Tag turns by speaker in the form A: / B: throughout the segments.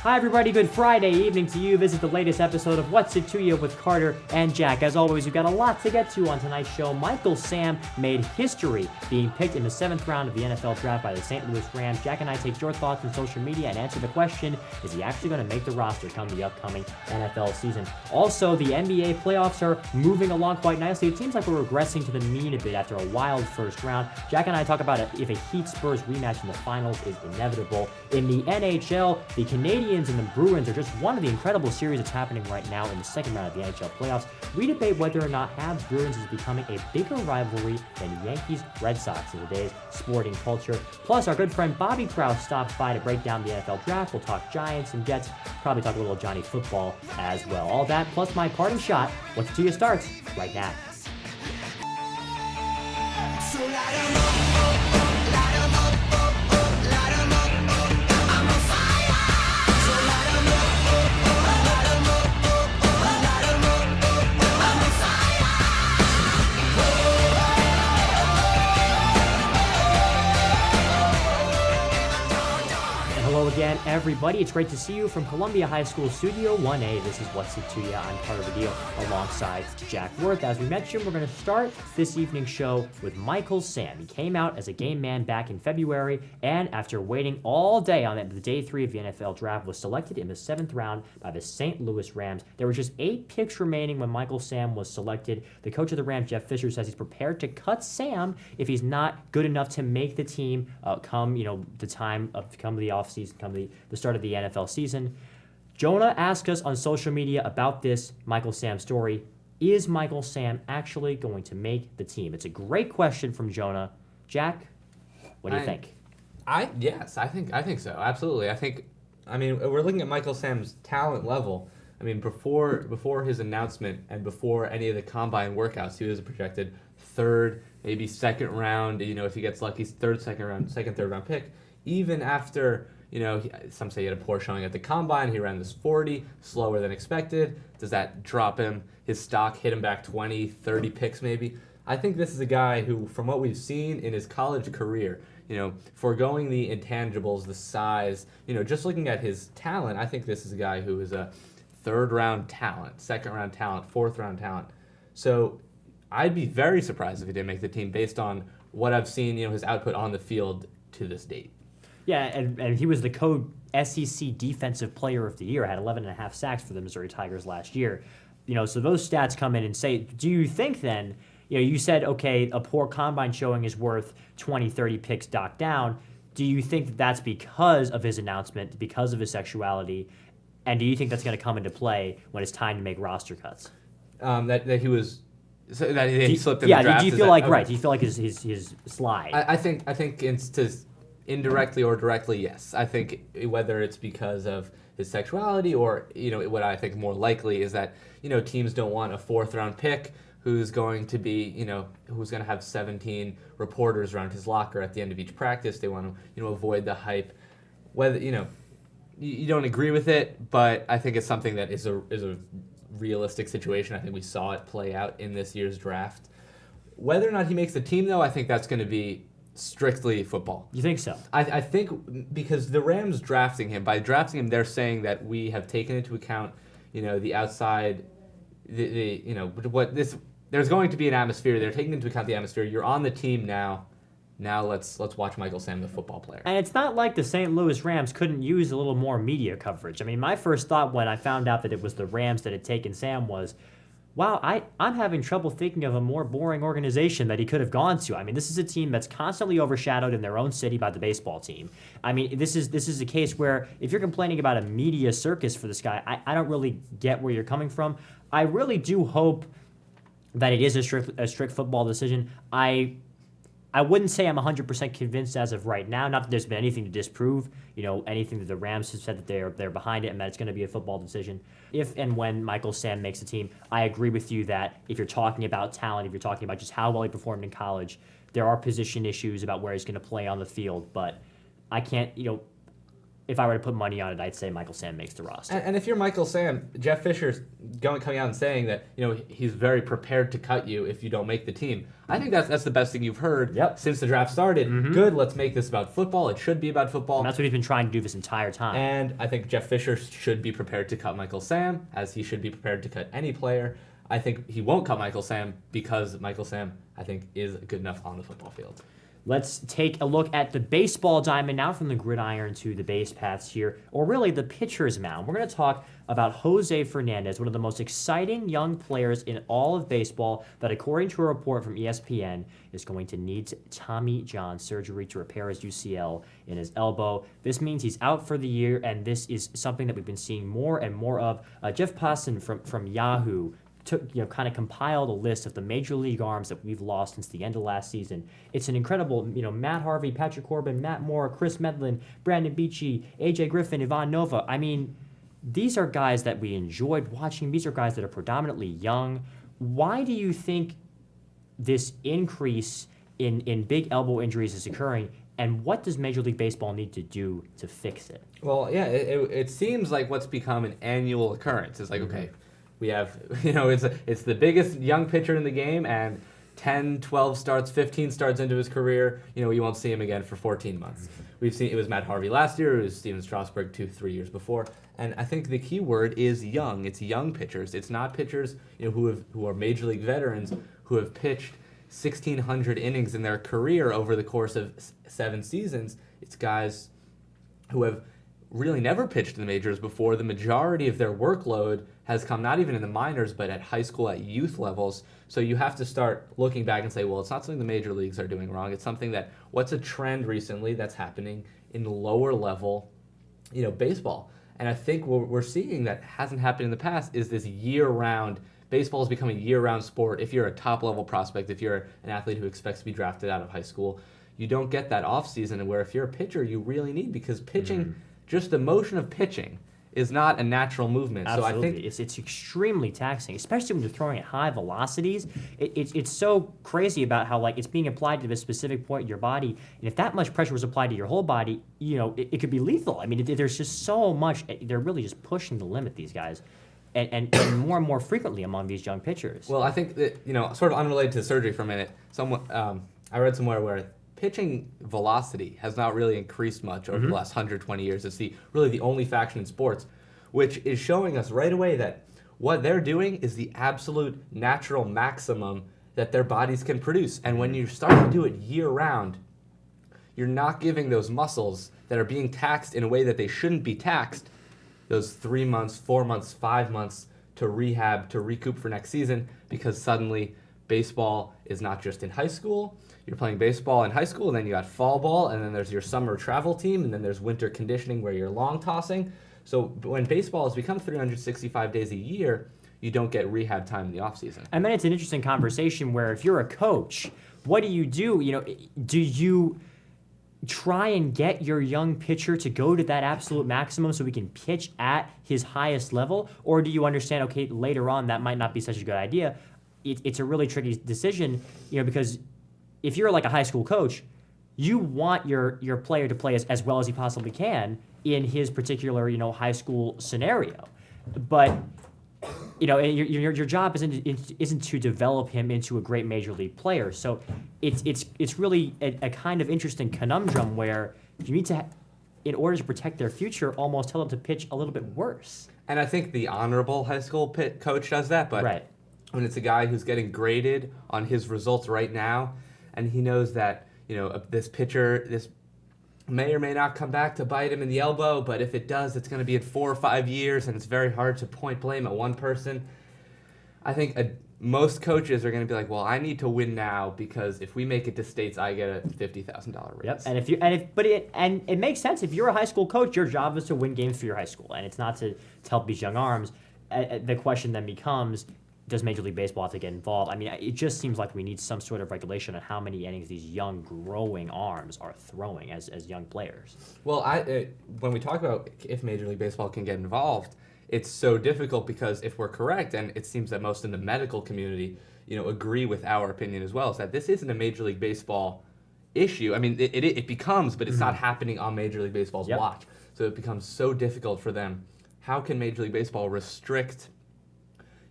A: Hi everybody, good Friday evening to you. This is the latest episode of What's It To You with Carter and Jack. As always, we've got a lot to get to on tonight's show. Michael Sam made history being picked in the 7th round of the NFL draft by the St. Louis Rams. Jack and I take your thoughts on social media and answer the question, is he actually going to make the roster come the upcoming NFL season? Also, the NBA playoffs are moving along quite nicely. It seems like we're regressing to the mean a bit after a wild first round. Jack and I talk about if a Heat-Spurs rematch in the finals is inevitable. In the NHL, the Canadiens and the Bruins are just one of the incredible series that's happening right now in the second round of the NHL playoffs. We debate whether or not Habs-Bruins is becoming a bigger rivalry than Yankees-Red Sox in today's sporting culture. Plus, our good friend Bobby Kraus stops by to break down the NFL draft. We'll talk Giants and Jets, probably talk a little Johnny football as well. All that, plus my parting shot, What's It To You starts right now.
B: So light 'em up, light 'em up, light 'em up, I'm on fire. So light 'em up, light 'em up, light 'em up, I'm on fire.
A: And hello again, everybody. It's great to see you from Columbia High School Studio 1A. This is What's It To You. I'm Carter Woodiel alongside Jack Worth. As we mentioned, we're going to start this evening's show with Michael Sam. He came out as a game man back in February, and after waiting all day on the day 3 of the NFL draft, was selected in the 7th round by the St. Louis Rams. There were just 8 picks remaining when Michael Sam was selected. The coach of the Rams, Jeff Fisher, says he's prepared to cut Sam if he's not good enough to make the team come the offseason, come the start of the NFL season. Jonah asked us on social media about this Michael Sam story. Is Michael Sam actually going to make the team? It's a great question from Jonah. Jack, what do you think?
C: Yes, I think so. Absolutely. We're looking at Michael Sam's talent level. I mean, before his announcement and before any of the combine workouts, he was a projected third, maybe second round. If he gets lucky, third round pick. Even after, some say he had a poor showing at the combine. He ran this 40, slower than expected. Does that drop him? His stock hit him back 20, 30 picks maybe. I think this is a guy who, from what we've seen in his college career, foregoing the intangibles, the size, just looking at his talent, I think this is a guy who is a third-round talent, second-round talent, fourth-round talent. So I'd be very surprised if he didn't make the team based on what I've seen, his output on the field to this date.
A: Yeah, and he was the SEC Defensive Player of the Year, had 11.5 sacks for the Missouri Tigers last year. So those stats come in and say, do you think then, you said, okay, a poor combine showing is worth 20, 30 picks docked down. Do you think that that's because of his announcement, because of his sexuality, and do you think that's going to come into play when it's time to make roster cuts?
C: That he slipped in the draft?
A: Yeah, do you feel like, right, do you feel like his slide?
C: I think it's to indirectly or directly, yes. I think whether it's because of his sexuality or, what I think more likely is that, teams don't want a 4th-round pick who's going to be, who's going to have 17 reporters around his locker at the end of each practice. They want to, avoid the hype. Whether, you don't agree with it, but I think it's something that is a realistic situation. I think we saw it play out in this year's draft. Whether or not he makes the team, though, I think that's going to be strictly football.
A: You think so?
C: I think because the Rams drafting him, by drafting him, they're saying that we have taken into account, the outside, there's going to be an atmosphere. They're taking into account the atmosphere. You're on the team now. Now let's watch Michael Sam, the football player.
A: And it's not like the St. Louis Rams couldn't use a little more media coverage. I mean, my first thought when I found out that it was the Rams that had taken Sam was, wow, I'm having trouble thinking of a more boring organization that he could have gone to. I mean, this is a team that's constantly overshadowed in their own city by the baseball team. I mean, this is a case where if you're complaining about a media circus for this guy, I don't really get where you're coming from. I really do hope that it is a strict football decision. I wouldn't say I'm 100% convinced as of right now. Not that there's been anything to disprove, anything that the Rams have said that they're behind it and that it's going to be a football decision. If and when Michael Sam makes the team, I agree with you that if you're talking about talent, if you're talking about just how well he performed in college, there are position issues about where he's going to play on the field. But I can't, if I were to put money on it, I'd say Michael Sam makes the roster.
C: And if you're Michael Sam, Jeff Fisher's coming out and saying that he's very prepared to cut you if you don't make the team. I think that's the best thing you've heard since the draft started. Good, let's make this about football. It should be about football.
A: And that's what he's been trying to do this entire time.
C: And I think Jeff Fisher should be prepared to cut Michael Sam, as he should be prepared to cut any player. I think he won't cut Michael Sam because Michael Sam, I think, is good enough on the football field.
A: Let's take a look at the baseball diamond now, from the gridiron to the base paths here, or really the pitcher's mound. We're going to talk about Jose Fernandez, one of the most exciting young players in all of baseball that, according to a report from ESPN, is going to need Tommy John surgery to repair his UCL in his elbow. This means he's out for the year, and this is something that we've been seeing more and more of. Jeff Passan from Yahoo kind of compiled a list of the major league arms that we've lost since the end of last season. It's an incredible, Matt Harvey, Patrick Corbin, Matt Moore, Chris Medlin, Brandon Beachy, AJ Griffin, Ivan Nova. I mean, these are guys that we enjoyed watching. These are guys that are predominantly young. Why do you think this increase in big elbow injuries is occurring, and what does Major League Baseball need to do to fix it?
C: Well, yeah, it seems like what's become an annual occurrence. It's like, okay, we have, it's the biggest young pitcher in the game, and 10, 12 starts, 15 starts into his career, you won't see him again for 14 months. We've seen, it was Matt Harvey last year, it was Steven Strasburg 2-3 years before, and I think the key word is young. It's young pitchers. It's not pitchers, who are major league veterans who have pitched 1,600 innings in their career over the course of 7 seasons. It's guys who have really never pitched in the majors before. The majority of their workload has come not even in the minors, but at high school, at youth levels. So you have to start looking back and say, well, it's not something the major leagues are doing wrong. It's something that, what's a trend recently that's happening in lower level, baseball. And I think what we're seeing that hasn't happened in the past is this year-round, baseball is becoming a year-round sport. If you're a top-level prospect, if you're an athlete who expects to be drafted out of high school, you don't get that off-season, and where if you're a pitcher, you really need, because pitching, just the motion of pitching is not a natural movement.
A: Absolutely.
C: So I think
A: it's extremely taxing, especially when you're throwing at high velocities. It's so crazy about how it's being applied to a specific point in your body, and if that much pressure was applied to your whole body, it could be lethal. I mean, there's just so much. They're really just pushing the limit, these guys, and more and more frequently among these young pitchers.
C: Well, I think that, sort of unrelated to surgery for a minute, I read somewhere where pitching velocity has not really increased much over the last 120 years. It's really the only faction in sports, which is showing us right away that what they're doing is the absolute natural maximum that their bodies can produce. And when you start to do it year-round, you're not giving those muscles that are being taxed in a way that they shouldn't be taxed those 3 months, 4 months, 5 months to rehab, to recoup for next season, because suddenly baseball is not just in high school. You're playing baseball in high school, and then you got fall ball, and then there's your summer travel team, and then there's winter conditioning where you're long tossing. So when baseball has become 365 days a year, you don't get rehab time in the offseason.
A: And then it's an interesting conversation where if you're a coach, what do? Do you try and get your young pitcher to go to that absolute maximum so we can pitch at his highest level? Or do you understand, okay, later on that might not be such a good idea? It's a really tricky decision, because if you're like a high school coach, you want your player to play as well as he possibly can in his particular, high school scenario. But, your job isn't to develop him into a great major league player. So it's really a kind of interesting conundrum where you need to, in order to protect their future, almost tell them to pitch a little bit worse.
C: And I think the honorable high school coach does that, but
A: right.
C: When it's a guy who's getting graded on his results right now, and he knows that, this pitcher, this may or may not come back to bite him in the elbow, but if it does, it's going to be in 4 or 5 years, and it's very hard to point blame at one person. I think most coaches are going to be like, well, I need to win now, because if we make it to states, I get a $50,000 raise.
A: Yep. And it makes sense. If you're a high school coach, your job is to win games for your high school, and it's not to help these young arms. The question then becomes, does Major League Baseball have to get involved? I mean, it just seems like we need some sort of regulation on how many innings these young, growing arms are throwing as young players.
C: Well, when we talk about if Major League Baseball can get involved, it's so difficult because if we're correct, and it seems that most in the medical community, agree with our opinion as well, is that this isn't a Major League Baseball issue. I mean, it becomes, but it's not happening on Major League Baseball's watch. so it becomes so difficult for them. How can Major League Baseball restrict,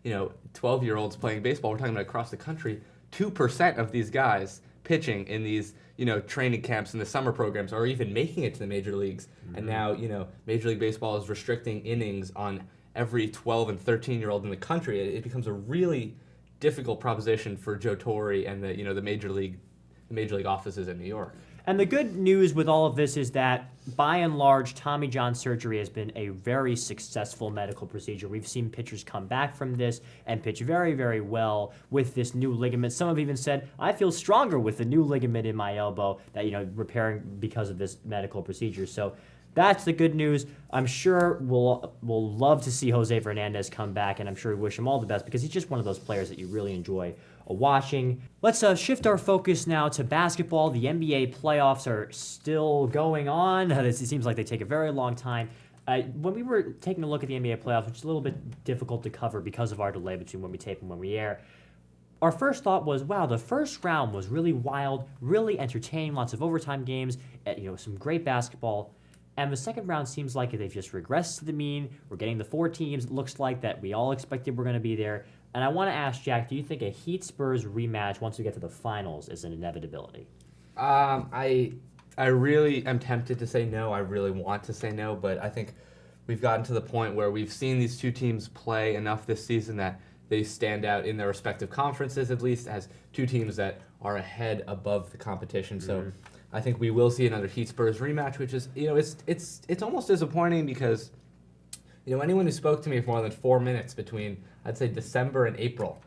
C: 12-year-olds playing baseball? We're talking about across the country. 2% of these guys pitching in these, training camps and the summer programs are even making it to the major leagues. Mm-hmm. And now, Major League Baseball is restricting innings on every 12 and 13-year-old in the country. It becomes a really difficult proposition for Joe Torre and the major league offices in New York.
A: And the good news with all of this is that, by and large, Tommy John surgery has been a very successful medical procedure. We've seen pitchers come back from this and pitch very, very well with this new ligament. Some have even said, I feel stronger with the new ligament in my elbow that, repairing because of this medical procedure. So that's the good news. I'm sure we'll love to see Jose Fernandez come back, and I'm sure we wish him all the best because he's just one of those players that you really enjoy watching. Let's shift our focus now to basketball. The NBA playoffs are still going on. It seems like they take a very long time. When we were taking a look at the NBA playoffs, which is a little bit difficult to cover because of our delay between when we tape and when we air, our first thought was, wow, the first round was really wild, really entertaining, lots of overtime games, some great basketball. And the second round seems like they've just regressed to the mean. We're getting the 4 teams, it looks like, that we all expected were going to be there. And I want to ask, Jack, do you think a Heat-Spurs rematch once we get to the finals is an inevitability?
C: I really am tempted to say no. I really want to say no, but I think we've gotten to the point where we've seen these two teams play enough this season that they stand out in their respective conferences, at least, as two teams that are ahead above the competition. So I think we will see another Heat-Spurs rematch, which is, it's almost disappointing because, anyone who spoke to me for more than 4 minutes between, I'd say, December and April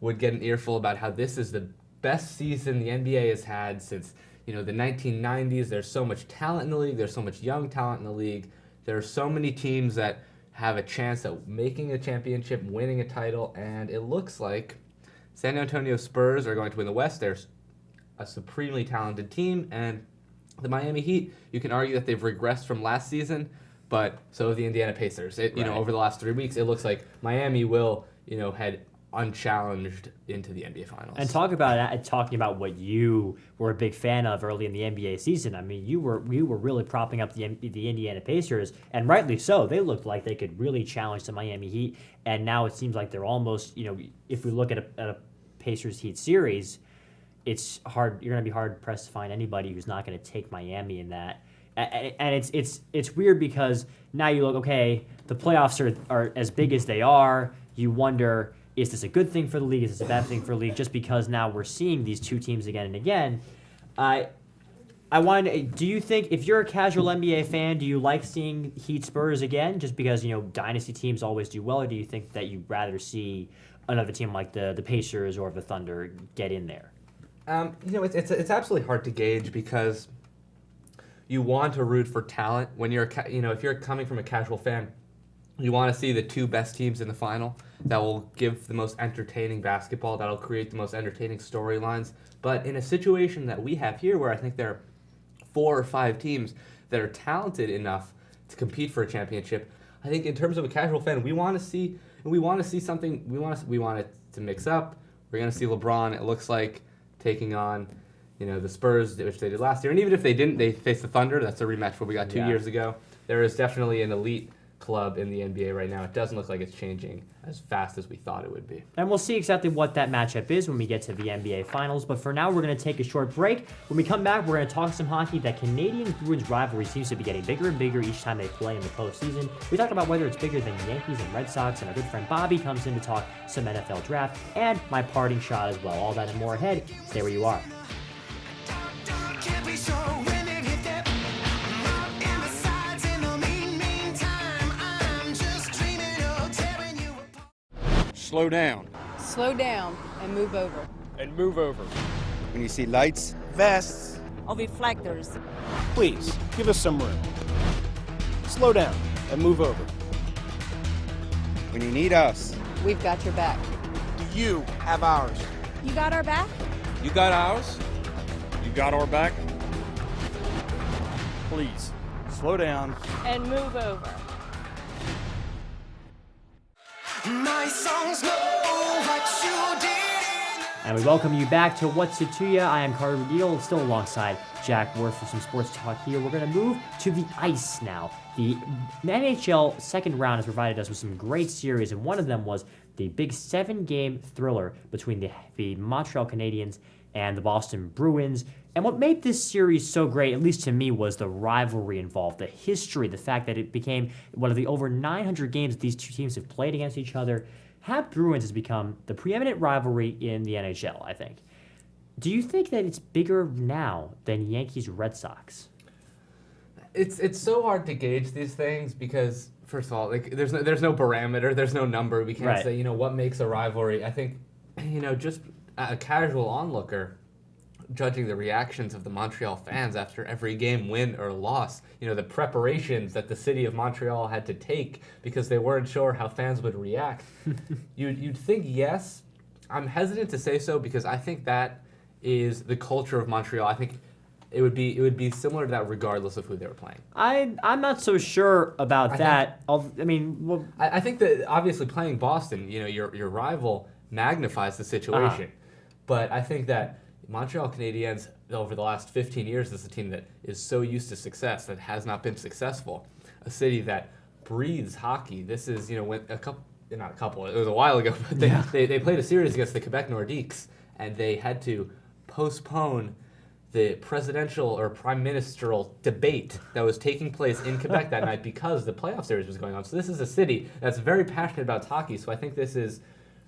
C: would get an earful about how this is the best season the NBA has had since, the 1990s. There's so much talent in the league. There's so much young talent in the league. There are so many teams that have a chance at making a championship, winning a title, and it looks like San Antonio Spurs are going to win the West. There's a supremely talented team, and the Miami Heat, you can argue that they've regressed from last season, but so have the Indiana Pacers. Over the last 3 weeks, it looks like Miami will, head unchallenged into the NBA Finals.
A: And talking about what you were a big fan of early in the NBA season. I mean, you were really propping up the Indiana Pacers, and rightly so. They looked like they could really challenge the Miami Heat, and now it seems like they're almost, if we look at a Pacers Heat series, it's hard. You're going to be hard pressed to find anybody who's not going to take Miami in that. And it's weird because now you look, okay, the playoffs are as big as they are. You wonder, is this a good thing for the league? Is this a bad thing for the league? Just because now we're seeing these two teams again and again. I wanted. Do you think, if you're a casual NBA fan, do you like seeing Heat Spurs again? Just because dynasty teams always do well, or do you think that you'd rather see another team like the Pacers or the Thunder get in there?
C: It's absolutely hard to gauge because you want to root for talent when you're if you're coming from a casual fan, you want to see the two best teams in the final. That will give the most entertaining basketball. That'll create the most entertaining storylines. But in a situation that we have here, where I think there are 4 or 5 teams that are talented enough to compete for a championship, I think in terms of a casual fan, we want to see something. We want it to mix up. We're going to see LeBron, it looks like, taking on the Spurs, which they did last year. And even if they didn't, they faced the Thunder. That's a rematch what we got 2 years ago. There is definitely an elite club in the NBA right now. It doesn't look like it's changing as fast as we thought it would be.
A: And we'll see exactly what that matchup is when we get to the NBA Finals. But for now, we're going to take a short break. When we come back, we're going to talk some hockey. That Canadiens-Bruins rivalry seems to be getting bigger and bigger each time they play in the postseason. We talk about whether it's bigger than Yankees and Red Sox, and our good friend Bobby comes in to talk some NFL draft, and my parting shot as well. All that and more ahead. Stay where you are.
B: Can't be so winning hit that. I'm out in the sides in the meantime. I'm just dreaming of tearing you apart.
D: Slow down.
E: Slow down and move over.
D: And move over.
F: When you see lights, vests,
E: Or reflectors.
D: Please, give us some room. Slow down and move over.
F: when you need us.
E: We've got your back.
D: Do you have ours?
E: You got our back?
D: You got ours? You got our back? Please, slow down.
E: And move over.
B: My songs know what you did.
A: And we welcome you back to What's It To Ya. I am Carter Woodiel, still alongside Jack Worth for some sports talk here. We're going to move to the ice now. The NHL second round has provided us with some great series, and one of them was the big 7-game thriller between the Montreal Canadiens and the Boston Bruins. And what made this series so great, at least to me, was the rivalry involved, the history, the fact that it became one of the over 900 games that these two teams have played against each other. Habs Bruins has become the preeminent rivalry in the NHL, I think. Do you think that it's bigger now than Yankees Red Sox?
C: It's so hard to gauge these things because, first of all, like there's no barometer, there's no number. We can't say, what makes a rivalry. I think, just a casual onlooker judging the reactions of the Montreal fans after every game, win or loss, the preparations that the city of Montreal had to take because they weren't sure how fans would react. You'd think yes. I'm hesitant to say so because I think that is the culture of Montreal. I think it would be similar to that regardless of who they were playing.
A: I'm not so sure about that.
C: I think that obviously playing Boston, your rival magnifies the situation. But I think that Montreal Canadiens, over the last 15 years, is a team that is so used to success that has not been successful. A city that breathes hockey. This is, when it was a while ago, but they played a series against the Quebec Nordiques, and they had to postpone the presidential or prime ministerial debate that was taking place in Quebec that night because the playoff series was going on. So this is a city that's very passionate about hockey, so I think this is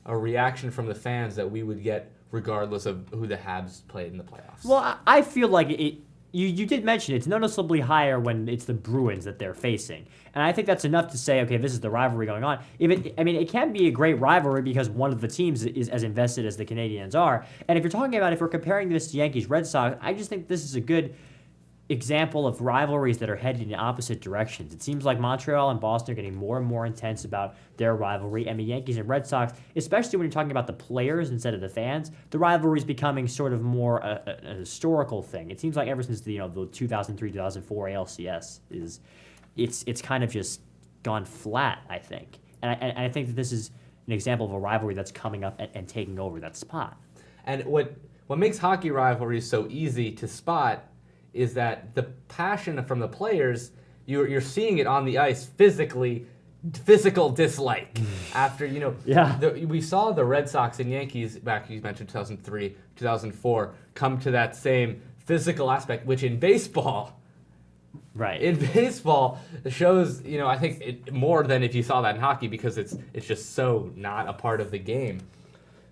C: a reaction from the fans that we would get regardless of who the Habs played in the playoffs.
A: Well, I feel like you did mention it's noticeably higher when it's the Bruins that they're facing. And I think that's enough to say, okay, this is the rivalry going on. It can be a great rivalry because one of the teams is as invested as the Canadiens are. And if we're comparing this to Yankees Red Sox, I just think this is a good example of rivalries that are headed in opposite directions. It seems like Montreal and Boston are getting more and more intense about their rivalry, and the Yankees and Red Sox, especially when you're talking about the players instead of the fans, the rivalry is becoming sort of more a historical thing. It seems like ever since the 2003-2004 ALCS it's kind of just gone flat, I think. And I think that this is an example of a rivalry that's coming up and taking over that spot.
C: And what makes hockey rivalries so easy to spot is that the passion from the players, you're seeing it on the ice physical dislike. After, we saw the Red Sox and Yankees back, you mentioned 2003, 2004, come to that same physical aspect, which in baseball, shows, I think more than if you saw that in hockey because it's just so not a part of the game.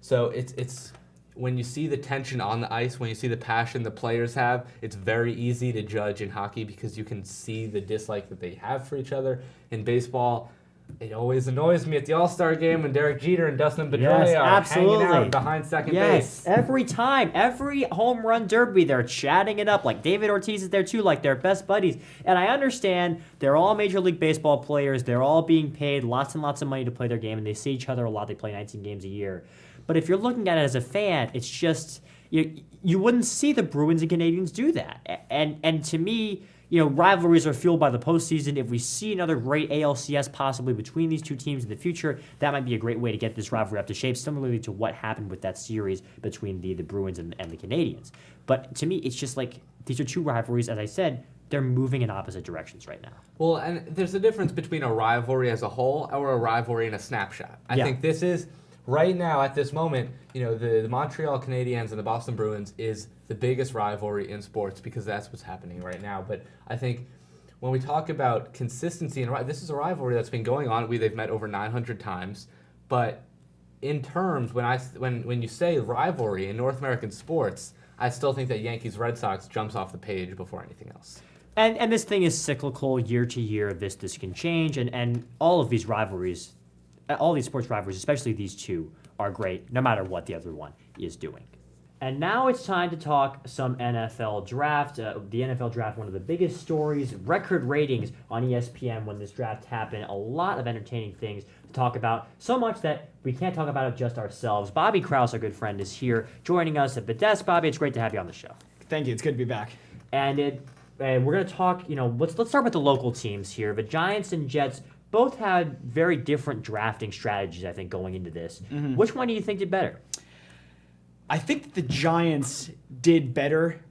C: So it's when you see the tension on the ice, when you see the passion the players have, it's very easy to judge in hockey because you can see the dislike that they have for each other. In baseball, it always annoys me at the All-Star game when Derek Jeter and Dustin Pedroia are hanging out behind second base.
A: Every time, every home run derby, they're chatting it up. Like David Ortiz is there too, like they're best buddies. And I understand they're all Major League Baseball players. They're all being paid lots and lots of money to play their game, and they see each other a lot. They play 19 games a year. But if you're looking at it as a fan, it's just you wouldn't see the Bruins and Canadiens do that. And to me, rivalries are fueled by the postseason. If we see another great ALCS possibly between these two teams in the future, that might be a great way to get this rivalry up to shape, similarly to what happened with that series between the Bruins and the Canadiens. But to me, it's just like these are two rivalries, as I said, they're moving in opposite directions right now.
C: Well, and there's a difference between a rivalry as a whole or a rivalry in a snapshot. I think this is... Right now, at this moment, the Montreal Canadiens and the Boston Bruins is the biggest rivalry in sports because that's what's happening right now. But I think when we talk about consistency, this is a rivalry that's been going on. They've met over 900 times. But in terms, when you say rivalry in North American sports, I still think that Yankees Red Sox jumps off the page before anything else.
A: And this thing is cyclical year to year. This can change, and all of these rivalries. All these sports rivalries, especially these two, are great no matter what the other one is doing. And now it's time to talk some NFL draft. The NFL draft, one of the biggest stories, record ratings on ESPN when this draft happened. A lot of entertaining things to talk about, so much that we can't talk about it just ourselves. Bobby Kraus, our good friend, is here joining us at the desk. Bobby, it's great to have you on the show.
G: Thank you. It's good to be back.
A: And we're going to talk, let's start with the local teams here. The Giants and Jets both had very different drafting strategies, I think, going into this. Mm-hmm. Which one do you think did better?
G: I think that the Giants did better.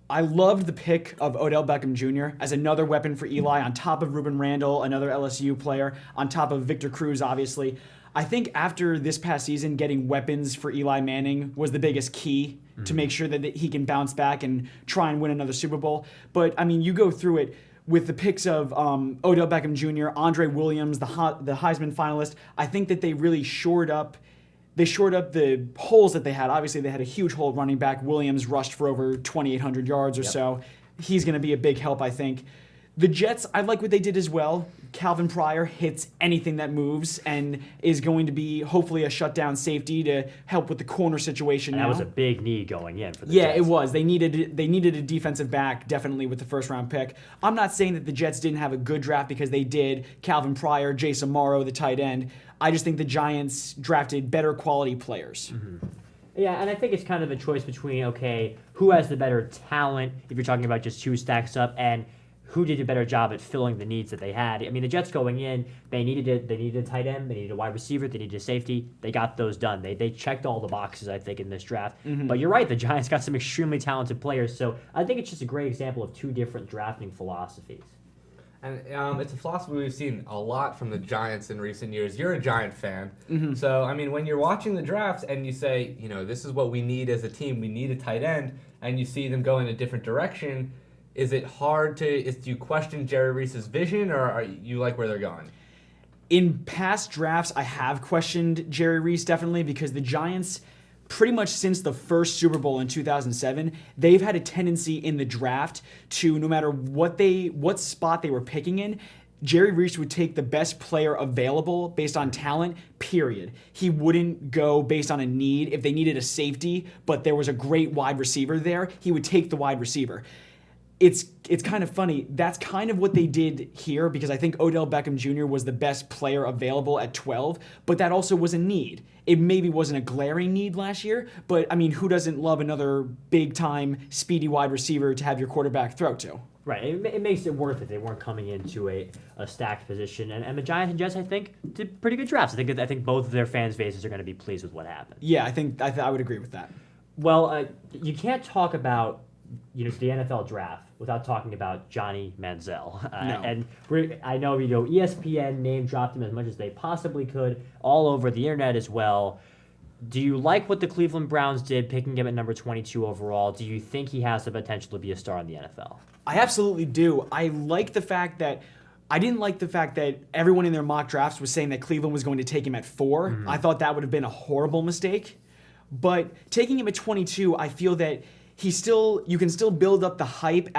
G: I loved the pick of Odell Beckham Jr. as another weapon for Eli on top of Ruben Randle, another LSU player, on top of Victor Cruz, obviously. I think after this past season, getting weapons for Eli Manning was the biggest key to make sure that he can bounce back and try and win another Super Bowl. But, I mean, you go through it with the picks of Odell Beckham Jr., Andre Williams, the Heisman finalist. I think that they really shored up the holes that they had. Obviously, they had a huge hole at running back. Williams rushed for over 2,800 yards or so. He's going to be a big help, I think. The Jets, I like what they did as well. Calvin Pryor hits anything that moves and is going to be hopefully a shutdown safety to help with the corner situation
A: And
G: now.
A: that was a big need going in for the
G: Yeah,
A: Jets.
G: it was. They needed a defensive back, definitely, with the first-round pick. I'm not saying that the Jets didn't have a good draft because they did. Calvin Pryor, Jason Morrow, the tight end. I just think the Giants drafted better quality players.
A: Yeah, and I think it's kind of a choice between, okay, who has the better talent, if you're talking about just who stacks up, and who did a better job at filling the needs that they had. I mean, the Jets going in, they needed a tight end, they needed a wide receiver, they needed a safety. They got those done. They checked all the boxes, I think, in this draft. But you're right, the Giants got some extremely talented players, so I think it's just a great example of two different drafting philosophies.
C: And it's a philosophy we've seen a lot from the Giants in recent years. You're a Giant fan. So, I mean, when you're watching the drafts and you say, this is what we need as a team, we need a tight end, and you see them go in a different direction, is it hard do you question Jerry Reese's vision, or are you like where they're going?
G: In past drafts, I have questioned Jerry Reese, definitely, because the Giants, pretty much since the first Super Bowl in 2007, they've had a tendency in the draft to, no matter what spot they were picking in, Jerry Reese would take the best player available based on talent, period. He wouldn't go based on a need. If they needed a safety, but there was a great wide receiver there, he would take the wide receiver. It's kind of funny. That's kind of what they did here, because I think Odell Beckham Jr. was the best player available at 12, but that also was a need. It maybe wasn't a glaring need last year, but I mean, who doesn't love another big-time, speedy wide receiver to have your quarterback throw to?
A: Right, it makes it worth it. They weren't coming into a stacked position, and the Giants and Jets, I think, did pretty good drafts. I think both of their fans' bases are going to be pleased with what happened.
G: Yeah, I would agree with that.
A: Well, you can't talk about the NFL draft without talking about Johnny Manziel.
G: No.
A: And I know ESPN name dropped him as much as they possibly could, all over the internet as well. Do you like what the Cleveland Browns did, picking him at number 22 overall? Do you think he has the potential to be a star in the NFL?
G: I absolutely do. I didn't like the fact that everyone in their mock drafts was saying that Cleveland was going to take him at 4. I thought that would have been a horrible mistake. But taking him at 22, I feel that you can still build up the hype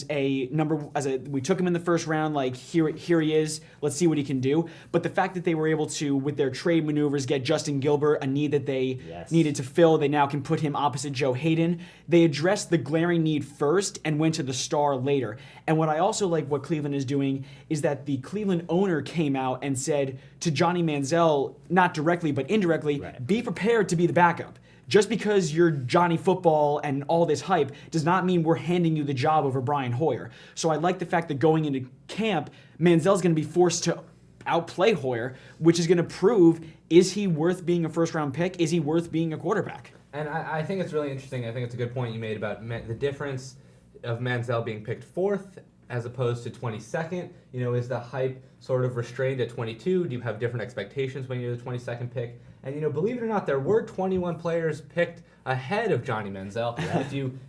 G: we took him in the first round, like here he is, let's see what he can do. But the fact that they were able to, with their trade maneuvers, get Justin Gilbert, a need that they needed to fill, they now can put him opposite Joe Hayden. They addressed the glaring need first and went to the star later. And what I also like what Cleveland is doing is that the Cleveland owner came out and said to Johnny Manziel, not directly but indirectly, be prepared to be the backup. Just because you're Johnny Football and all this hype does not mean we're handing you the job over Brian Hoyer. So I like the fact that going into camp, Manziel's going to be forced to outplay Hoyer, which is going to prove, is he worth being a first-round pick? Is he worth being a quarterback?
C: And I think it's really interesting. I think it's a good point you made about the difference of Manziel being picked 4th as opposed to 22nd. Is the hype sort of restrained at 22? Do you have different expectations when you're the 22nd pick? And believe it or not, there were 21 players picked ahead of Johnny Manziel.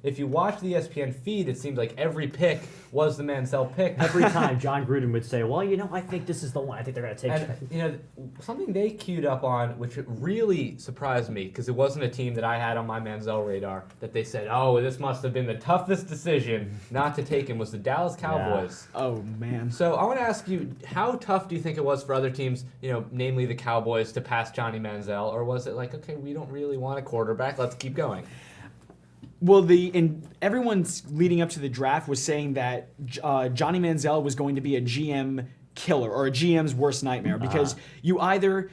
C: If you watch the ESPN feed, it seems like every pick was the Manziel pick.
A: Every time John Gruden would say, well, I think this is the one. I think they're going to take
C: and, something they queued up on, which really surprised me, because it wasn't a team that I had on my Manziel radar, that they said, oh, this must have been the toughest decision not to take him, was the Dallas Cowboys.
G: Yeah. Oh, man.
C: So I want to ask you, how tough do you think it was for other teams, namely the Cowboys, to pass Johnny Manziel? Or was it like, okay, we don't really want a quarterback, let's keep going?
G: Well, everyone's leading up to the draft was saying that Johnny Manziel was going to be a GM killer or a GM's worst nightmare, because Johnny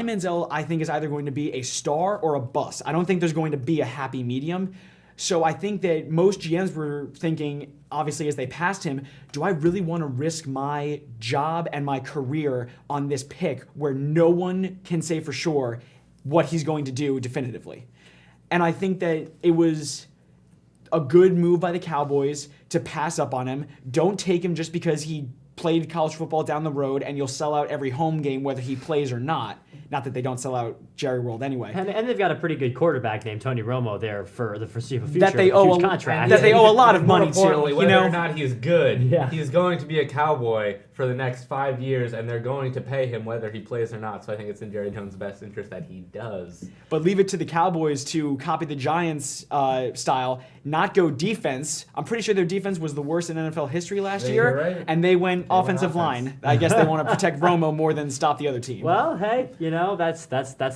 G: Manziel, I think, is either going to be a star or a bust. I don't think there's going to be a happy medium. So I think that most GMs were thinking, obviously, as they passed him, do I really want to risk my job and my career on this pick where no one can say for sure what he's going to do definitively. And I think that it was a good move by the Cowboys to pass up on him. Don't take him just because he played college football down the road and you'll sell out every home game whether he plays or not. Not that they don't sell out Jerry World anyway.
A: And they've got a pretty good quarterback named Tony Romo there for the foreseeable future.
G: That they
A: with a
G: owe
A: huge
G: a
A: contract.
G: that they owe a lot of
C: More
G: money to.
C: importantly,
G: You
C: whether
G: know,
C: or not he's good,
A: Yeah.
C: he's going to be a Cowboy for the next 5 years, and they're going to pay him whether he plays or not. So I think it's in Jerry Jones' best interest that he does.
G: but leave it to the Cowboys to copy the Giants' style, not go defense. I'm pretty sure their defense was the worst in NFL history last year,
C: You're right.
G: and they went offensive
C: offense.
G: line. I guess they want to protect Romo more than stop the other team.
A: Well, hey, that's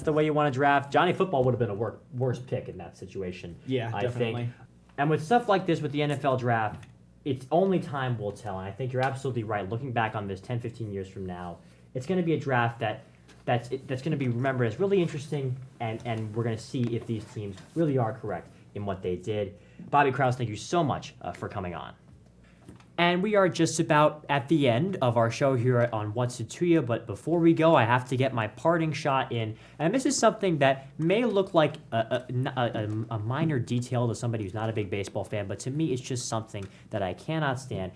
A: the way you want to draft. Johnny Football would have been a worse pick in that situation.
G: Yeah,
A: I
G: definitely.
A: think. And with stuff like this with the NFL draft, it's only time will tell. And I think you're absolutely right. Looking back on this 10, 15 years from now, it's going to be a draft that's going to be remembered as really interesting, and we're going to see if these teams really are correct in what they did. Bobby Kraus, thank you so much for coming on. And we are just about at the end of our show here on What's It To You, but before we go, I have to get my parting shot in. And this is something that may look like a minor detail to somebody who's not a big baseball fan, but to me, it's just something that I cannot stand.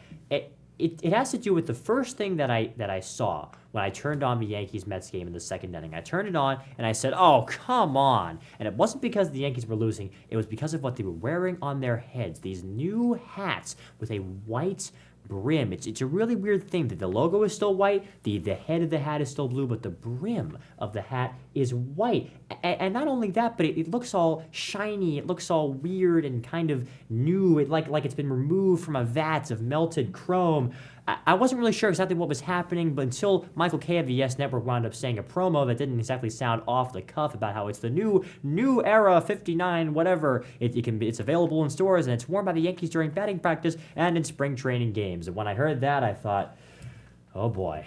A: It has to do with the first thing that I saw when I turned on the Yankees-Mets game in the second inning. I turned it on, and I said, oh, come on. And it wasn't because the Yankees were losing. It was because of what they were wearing on their heads, these new hats with a white brim. It's a really weird thing that the logo is still white, the head of the hat is still blue, but the brim of the hat is white. And not only that, but it looks all shiny, it looks all weird and kind of new, like it's been removed from a vat of melted chrome. I wasn't really sure exactly what was happening, but until Michael Kay of the Yes Network wound up saying a promo that didn't exactly sound off the cuff about how it's the new era 59 whatever. It's available in stores and it's worn by the Yankees during batting practice and in spring training games. And when I heard that, I thought, oh boy,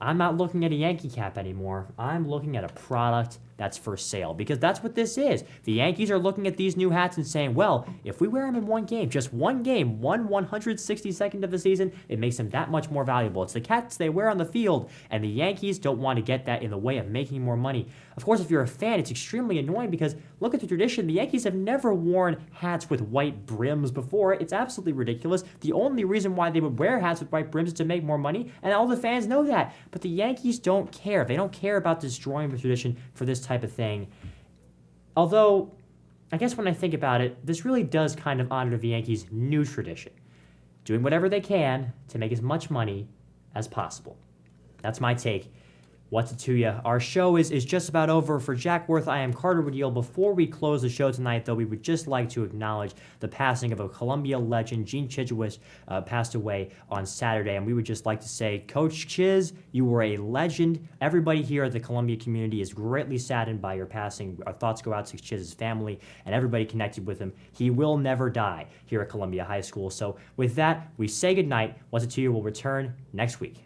A: I'm not looking at a Yankee cap anymore. I'm looking at a product that's for sale, because that's what this is. The Yankees are looking at these new hats and saying, well, if we wear them in one game, just one game, 162nd of the season, it makes them that much more valuable. It's the hats they wear on the field, and the Yankees don't want to get that in the way of making more money. Of course, if you're a fan, it's extremely annoying because look at the tradition. The Yankees have never worn hats with white brims before. It's absolutely ridiculous. The only reason why they would wear hats with white brims is to make more money, and all the fans know that. But the Yankees don't care. They don't care about destroying the tradition for this type of thing. Although, I guess when I think about it, this really does kind of honor the Yankees' new tradition, doing whatever they can to make as much money as possible. That's my take. What's it to you? Our show is just about over. For Jack Worth, I am Carter Woodiel. Before we close the show tonight, though, we would just like to acknowledge the passing of a Columbia legend. Gene Chidgewis passed away on Saturday, and we would just like to say, Coach Chiz, you were a legend. Everybody here at the Columbia community is greatly saddened by your passing. Our thoughts go out to Chiz's family and everybody connected with him. He will never die here at Columbia High School. So with that, we say goodnight. What's it to you? We'll return next week.